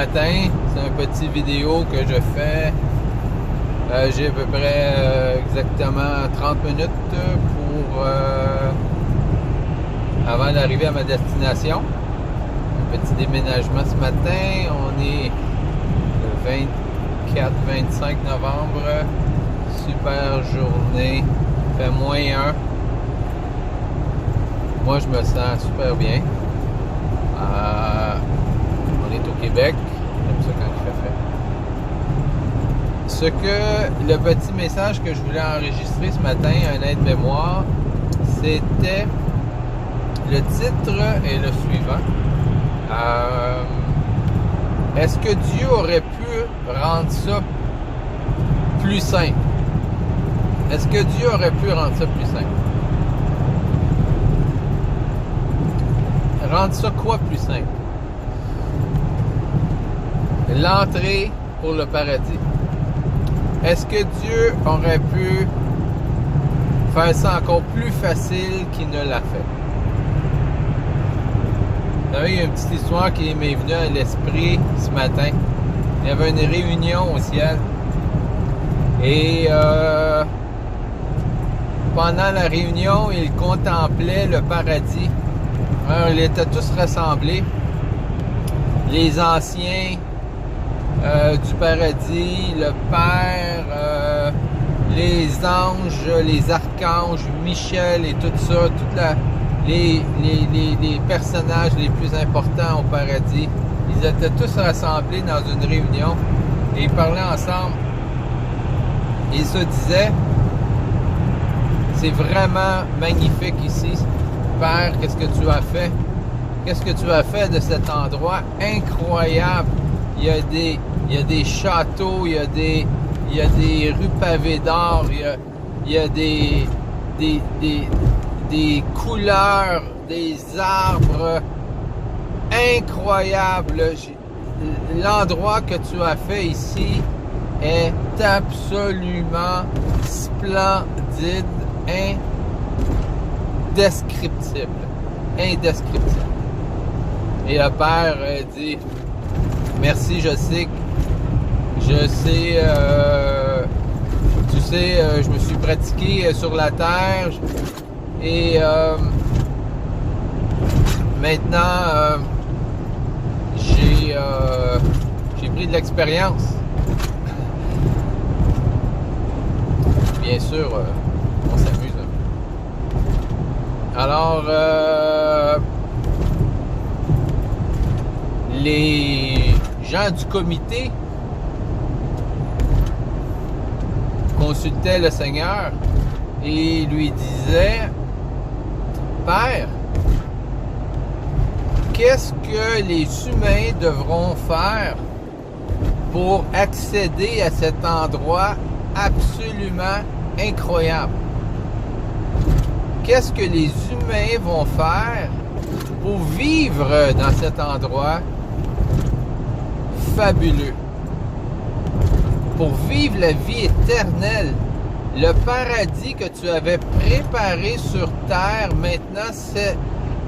matin. C'est un petit vidéo que je fais. J'ai à peu près exactement 30 minutes pour avant d'arriver à ma destination. Un petit déménagement ce matin. On est le 24-25 novembre. Super journée. Il fait -1. Moi, je me sens super bien. On est au Québec. J'aime ça quand il fait frais. Le petit message que je voulais enregistrer ce matin, un aide-mémoire, c'était le titre est le suivant. Est-ce que Dieu aurait pu rendre ça plus simple? Est-ce que Dieu aurait pu rendre ça plus simple? Rendre ça quoi plus simple? L'entrée pour le paradis. Est-ce que Dieu aurait pu faire ça encore plus facile qu'il ne l'a fait? Vous savez, il y a une petite histoire qui m'est venue à l'esprit ce matin. Il y avait une réunion au ciel. Et pendant la réunion, ils contemplaient le paradis. Alors, ils étaient tous rassemblés. Les anciens du paradis, le Père, les anges, les archanges, Michel et tout ça, les personnages les plus importants au paradis. Ils étaient tous rassemblés dans une réunion et ils parlaient ensemble. Ils se disaient, c'est vraiment magnifique ici. Père, qu'est-ce que tu as fait? Qu'est-ce que tu as fait de cet endroit incroyable? Il y a des châteaux, il y a des rues pavées d'or, il y a des couleurs, des arbres incroyables. L'endroit que tu as fait ici est absolument splendide, indescriptible. Et le Père dit, merci, je sais, tu sais, je me suis pratiqué sur la terre et maintenant j'ai pris de l'expérience. Bien sûr, on s'amuse. Alors, les gens du comité consultaient le Seigneur et lui disaient, Père, qu'est-ce que les humains devront faire pour accéder à cet endroit absolument incroyable? Qu'est-ce que les humains vont faire pour vivre dans cet endroit fabuleux? Pour vivre la vie éternelle, le paradis que tu avais préparé sur terre, maintenant c'est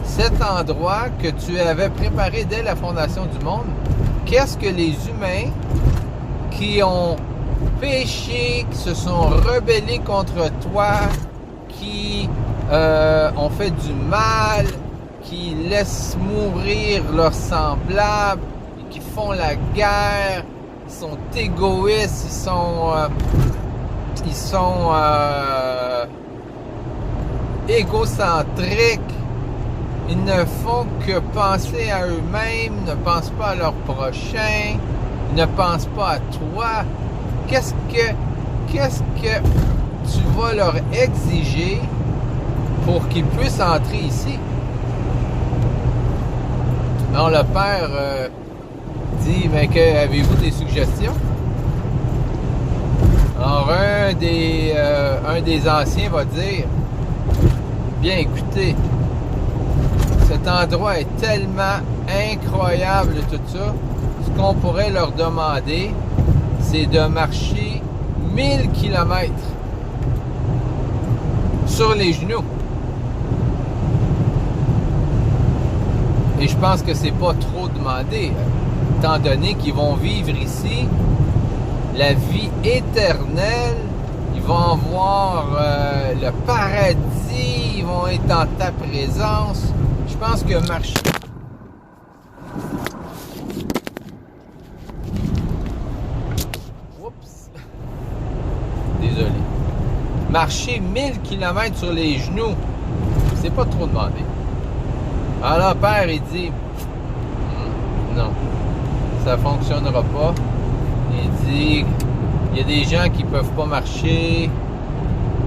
cet endroit que tu avais préparé dès la fondation du monde. Qu'est-ce que les humains qui ont péché, qui se sont rebellés contre toi, qui ont fait du mal, qui laissent mourir leurs semblables, qui font la guerre, ils sont égoïstes, ils sont égocentriques, ils ne font que penser à eux-mêmes, ne pensent pas à leur prochain, ne pensent pas à toi. Qu'est-ce que tu vas leur exiger pour qu'ils puissent entrer ici? Alors le Père dit, mais avez-vous des suggestions? Alors un des anciens va dire, bien écoutez, cet endroit est tellement incroyable tout ça, ce qu'on pourrait leur demander, c'est de marcher 1000 km sur les genoux. Et je pense que c'est pas trop demandé. étant donné qu'ils vont vivre ici la vie éternelle, ils vont voir le paradis, ils vont être en ta présence. Je pense que marcher... Oups! Désolé. Marcher 1000 km sur les genoux, c'est pas trop demandé. Alors, père, il dit, non, ça fonctionnera pas. Il dit, il y a des gens qui peuvent pas marcher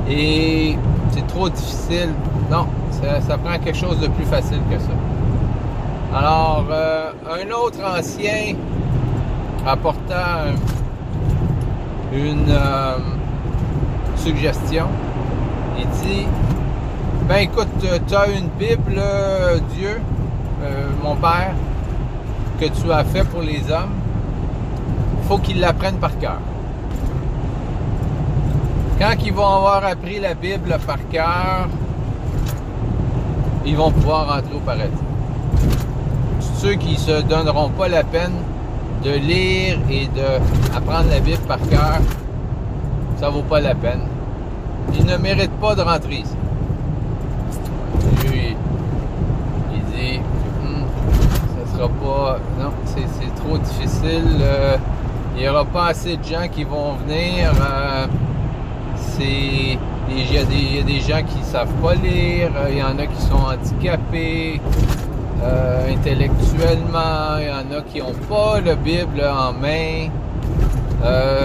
et c'est trop difficile. Non, ça prend quelque chose de plus facile que ça. Alors, un autre ancien apportant une suggestion, il dit, ben écoute, tu as une Bible, Dieu, mon Père, que tu as fait pour les hommes, faut qu'ils l'apprennent par cœur. Quand ils vont avoir appris la Bible par cœur, ils vont pouvoir rentrer au paradis. Ceux qui ne se donneront pas la peine de lire et d'apprendre la Bible par cœur, ça vaut pas la peine. Ils ne méritent pas de rentrer ici. Lui, il dit, ça sera pas... Non, c'est trop difficile. Il n'y aura pas assez de gens qui vont venir. Il y a des gens qui ne savent pas lire. Il y en a qui sont handicapés intellectuellement. Il y en a qui n'ont pas la Bible en main.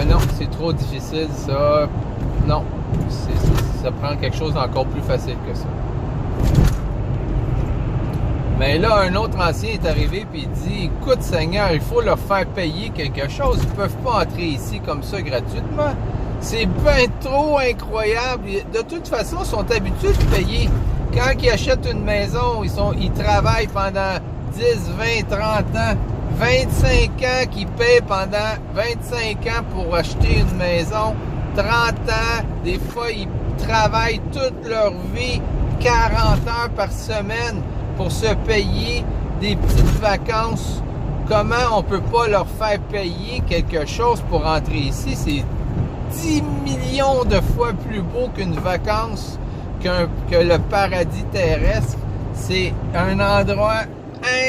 Non, c'est trop difficile, ça. Non, ça prend quelque chose d'encore plus facile que ça. Mais là, un autre ancien est arrivé et il dit, écoute Seigneur, il faut leur faire payer quelque chose. Ils ne peuvent pas entrer ici comme ça gratuitement. C'est bien trop incroyable. De toute façon, ils sont habitués de payer. Quand ils achètent une maison, ils travaillent pendant 10, 20, 30 ans. 25 ans qu'ils paient pendant 25 ans pour acheter une maison. 30 ans, des fois, ils travaillent toute leur vie, 40 heures par semaine pour se payer des petites vacances. Comment on peut pas leur faire payer quelque chose pour entrer ici? C'est 10 millions de fois plus beau qu'une vacance, que le paradis terrestre. C'est un endroit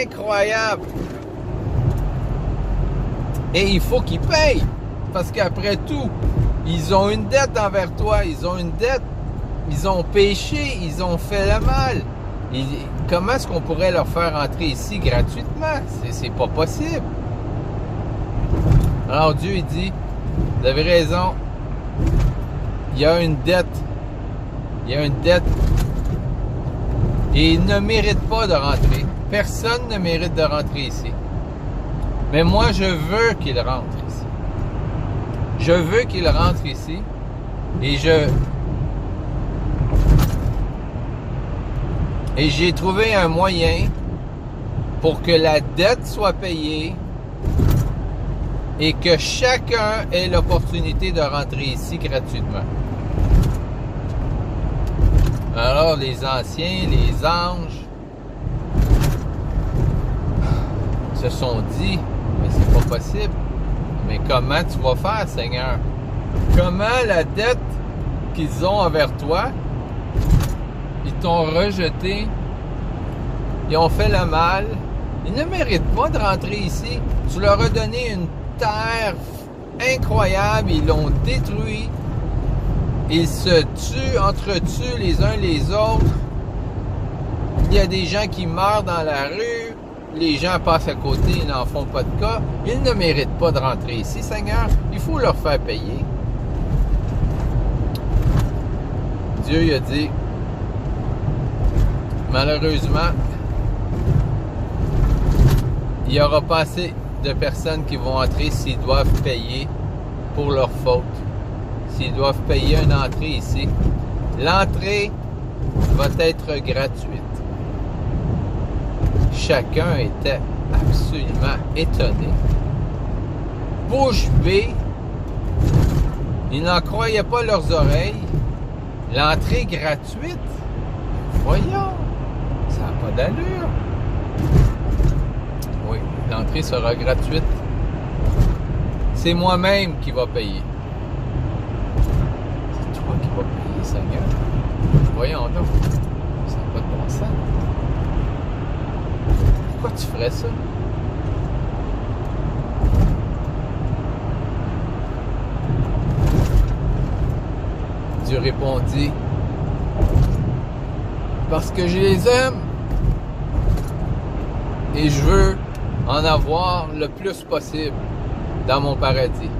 incroyable. Et il faut qu'ils payent. Parce qu'après tout, ils ont une dette envers toi. Ils ont une dette. Ils ont péché. Ils ont fait le mal. Comment est-ce qu'on pourrait leur faire entrer ici gratuitement? C'est pas possible. Alors Dieu, il dit, vous avez raison. Il y a une dette. Il y a une dette. Et ils ne méritent pas de rentrer. Personne ne mérite de rentrer ici. Mais moi, je veux qu'ils rentrent ici. Je veux qu'ils rentrent ici. Et j'ai trouvé un moyen pour que la dette soit payée et que chacun ait l'opportunité de rentrer ici gratuitement. Alors, les anciens, les anges se sont dit, mais c'est pas possible. Mais comment tu vas faire, Seigneur? Comment la dette qu'ils ont envers toi, ils t'ont rejeté, ils ont fait le mal, ils ne méritent pas de rentrer ici. Tu leur as donné une terre incroyable, ils l'ont détruit, ils se entretuent les uns les autres. Il y a des gens qui meurent dans la rue, les gens passent à côté, ils n'en font pas de cas. Ils ne méritent pas de rentrer ici, Seigneur. Il faut leur faire payer. Dieu il a dit, malheureusement, il n'y aura pas assez de personnes qui vont entrer s'ils doivent payer pour leur faute. S'ils doivent payer une entrée ici. L'entrée va être gratuite. Chacun était absolument étonné. Bouche bée. Ils n'en croyaient pas leurs oreilles. L'entrée gratuite? Voyons, ça n'a pas d'allure. Oui, L'entrée sera gratuite. C'est moi-même qui va payer. C'est toi qui vas payer, Seigneur. Voyons donc. Ça n'a pas de bon sens. Pourquoi tu ferais ça? Dieu répondit, parce que je les aime et je veux en avoir le plus possible dans mon paradis.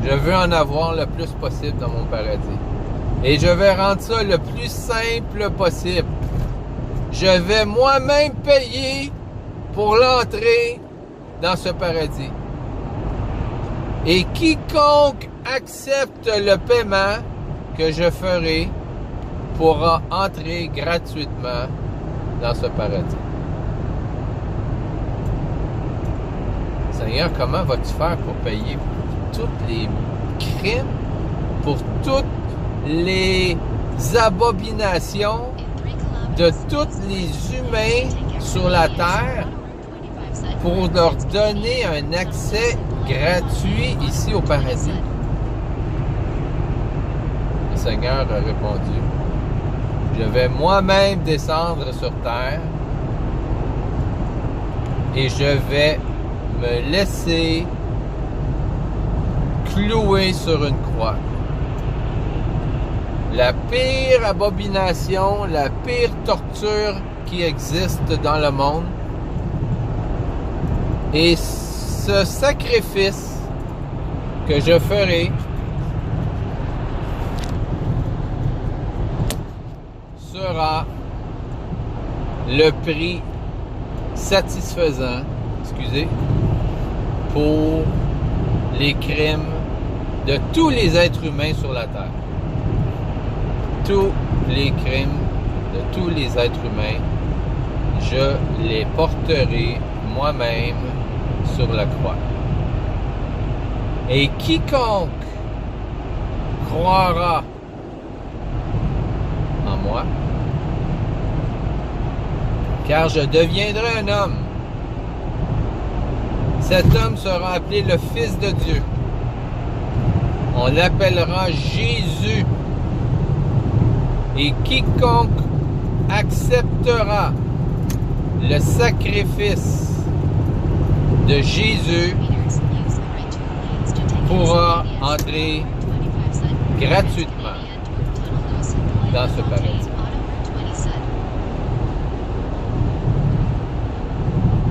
Je veux en avoir le plus possible dans mon paradis. Et je vais rendre ça le plus simple possible. Je vais moi-même payer pour l'entrée dans ce paradis. Et quiconque accepte le paiement que je ferai pourra entrer gratuitement dans ce paradis. Seigneur, comment vas-tu faire pour payer pour tous les crimes, pour toutes les abominations de tous les humains sur la terre, pour leur donner un accès gratuit ici au paradis? Le Seigneur a répondu, je vais moi-même descendre sur terre et je vais me laisser clouer sur une croix. La pire abomination, la pire torture qui existe dans le monde. Et ce sacrifice que je ferai sera le prix satisfaisant, pour les crimes de tous les êtres humains sur la terre. Tous les crimes de tous les êtres humains, je les porterai moi-même sur la croix. Et quiconque croira en moi, car je deviendrai un homme, cet homme sera appelé le Fils de Dieu. On l'appellera Jésus. Et quiconque acceptera le sacrifice de Jésus pourra entrer gratuitement dans ce paradis.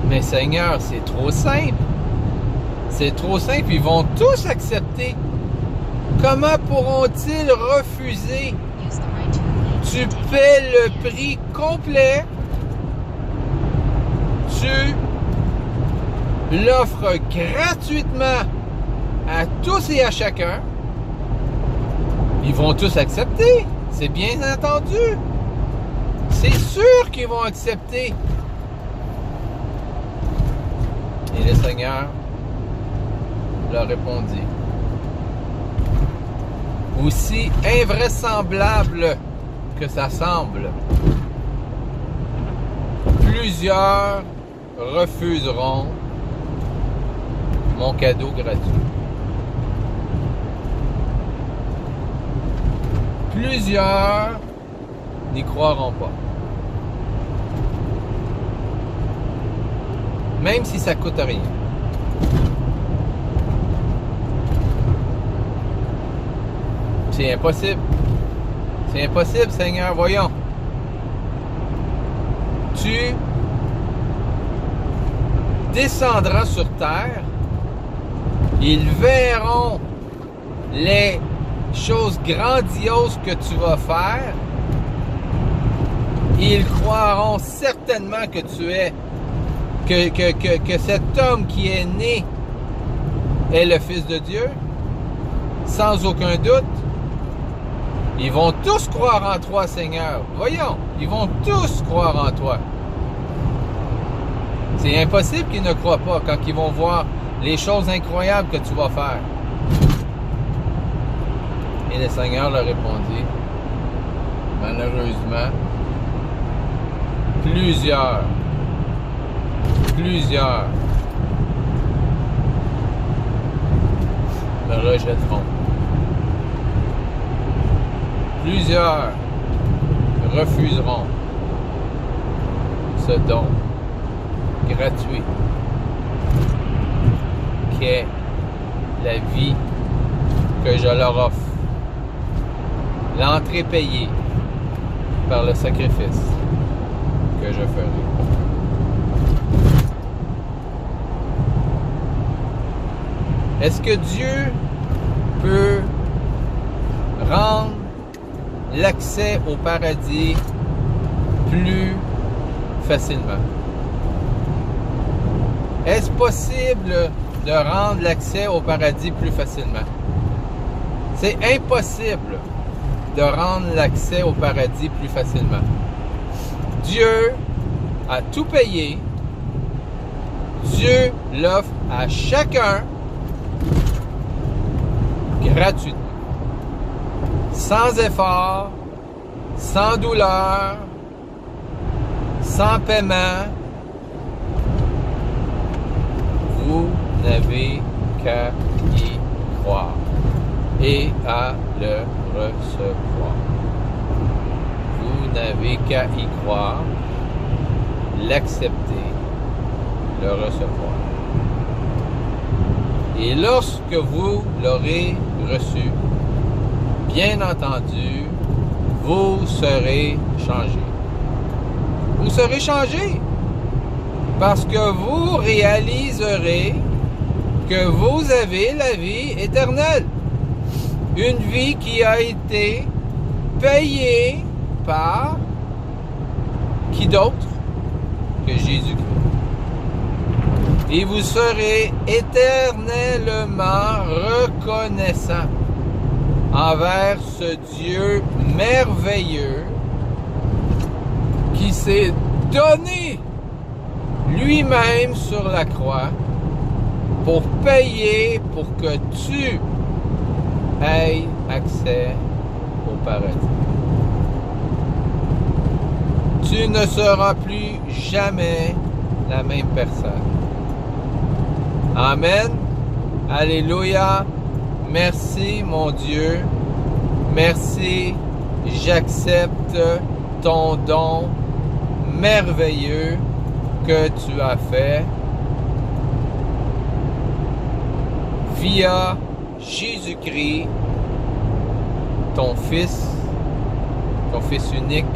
Mais Seigneur, c'est trop simple. C'est trop simple, ils vont tous accepter. Comment pourront-ils refuser? Tu paies le prix complet. Tu l'offres gratuitement à tous et à chacun. Ils vont tous accepter. C'est bien entendu. C'est sûr qu'ils vont accepter. Et le Seigneur leur répondit. Aussi invraisemblable que ça semble, plusieurs refuseront mon cadeau gratuit. Plusieurs n'y croiront pas. Même si ça coûte rien. C'est impossible. C'est impossible, Seigneur, voyons. Tu descendras sur terre. Ils verront les choses grandioses que tu vas faire. Ils croiront certainement que tu es, que cet homme qui est né est le Fils de Dieu, sans aucun doute. Ils vont tous croire en toi, Seigneur. Voyons, ils vont tous croire en toi. C'est impossible qu'ils ne croient pas quand ils vont voir les choses incroyables que tu vas faire. Et le Seigneur leur répondit, malheureusement, plusieurs plusieurs me rejetteront. Plusieurs refuseront ce don gratuit qu'est la vie que je leur offre. L'entrée payée par le sacrifice que je ferai. Est-ce que Dieu peut rendre l'accès au paradis plus facilement? Est-ce possible de rendre l'accès au paradis plus facilement? C'est impossible de rendre l'accès au paradis plus facilement. Dieu a tout payé. Dieu l'offre à chacun gratuitement. Sans effort, sans douleur, sans paiement. Vous n'avez qu'à y croire et à le recevoir. Vous n'avez qu'à y croire, l'accepter, le recevoir. Et lorsque vous l'aurez reçu, bien entendu, vous serez changé. Vous serez changé parce que vous réaliserez que vous avez la vie éternelle. Une vie qui a été payée par qui d'autre que Jésus-Christ. Et vous serez éternellement reconnaissant envers ce Dieu merveilleux qui s'est donné lui-même sur la croix pour payer pour que tu aies accès au paradis. Tu ne seras plus jamais la même personne. Amen. Alléluia. Merci, mon Dieu. Merci. J'accepte ton don merveilleux que tu as fait via Jésus-Christ, ton Fils unique,